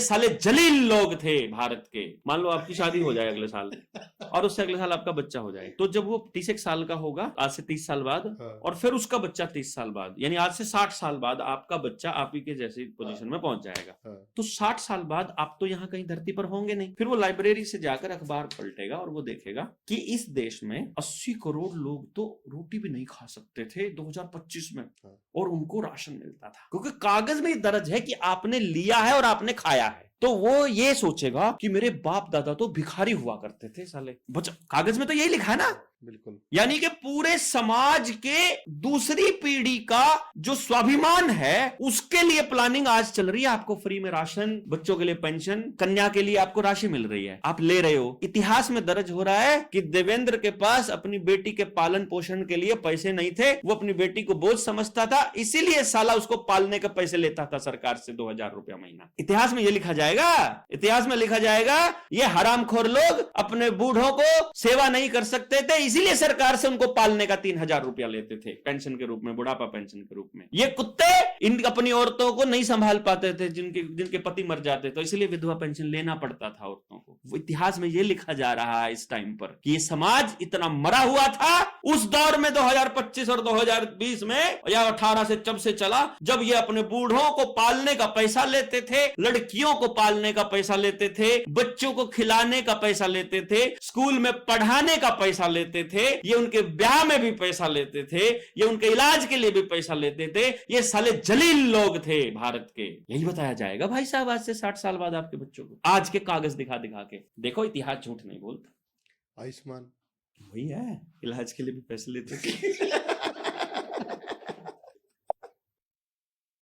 साले जलील लोग थे भारत के। मान लो आपकी शादी हो जाए अगले साल और उससे अगले साल आपका बच्चा हो जाए, तो जब वो 31 साल का होगा, आज से 30 साल बाद, और फिर उसका बच्चा 30 साल बाद, यानी आज से 60 साल बाद आपका बच्चा आप ही के जैसी पोजीशन में पहुंच जाएगा। तो 60 साल बाद आप तो यहां कहीं धरती पर होंगे नहीं। फिर वो लाइब्रेरी से जाकर अखबार पलटेगा और वो देखेगा कि इस देश में 80 करोड़ लोग तो रोटी भी नहीं खा सकते थे 2025 में, और उनको राशन मिलता था, क्योंकि कागज में दर्ज है कि आपने लिया है और आपने खाया है। तो वो ये सोचेगा कि मेरे बाप दादा तो भिखारी हुआ करते थे साले, कागज में तो यही लिखा है ना। बिल्कुल। यानी कि पूरे समाज के दूसरी पीढ़ी का जो स्वाभिमान है उसके लिए प्लानिंग आज चल रही है। आपको फ्री में राशन, बच्चों के लिए पेंशन, कन्या के लिए आपको राशि मिल रही है, आप ले रहे हो। इतिहास में दर्ज हो रहा है कि देवेंद्र के पास अपनी बेटी के पालन पोषण के लिए पैसे नहीं थे, वो अपनी बेटी को बोझ समझता था, इसीलिए साला उसको पालने के पैसे लेता था सरकार से 2000 रुपया महीना। इतिहास में यह लिखा जाएगा, इतिहास में लिखा जाएगा ये हरामखोर लोग अपने बूढ़ों को सेवा नहीं कर सकते थे, इसीलिए सरकार से उनको पालने का 3000 रुपया लेते थे पेंशन के रूप में, बुढ़ापा पेंशन के रूप में। ये कुत्ते इन अपनी औरतों को नहीं संभाल पाते थे, जिनके पति मर जाते, तो इसलिए विधवा पेंशन लेना पड़ता था औरतों को। वो इतिहास में ये लिखा जा रहा है इस टाइम पर कि ये समाज इतना मरा हुआ था उस दौर में 2025 और 2020 में या 18 से जब से चला, जब ये अपने बूढ़ों को पालने का पैसा लेते थे, लड़कियों को पालने का पैसा लेते थे, बच्चों को खिलाने का पैसा लेते थे, स्कूल में पढ़ाने का पैसा लेते थे, ये उनके ब्याह में भी पैसा लेते थे, ये उनके इलाज के लिए भी पैसा लेते थे। ये साले जलील लोग थे भारत के। यही बताया जाएगा भाई साहब आज से 60 साल बाद आपके बच्चों को, आज के कागज दिखा दिखा के। देखो इतिहास झूठ नहीं बोलता। आयुष्मान वही है, इलाज के लिए भी पैसे लेते थे।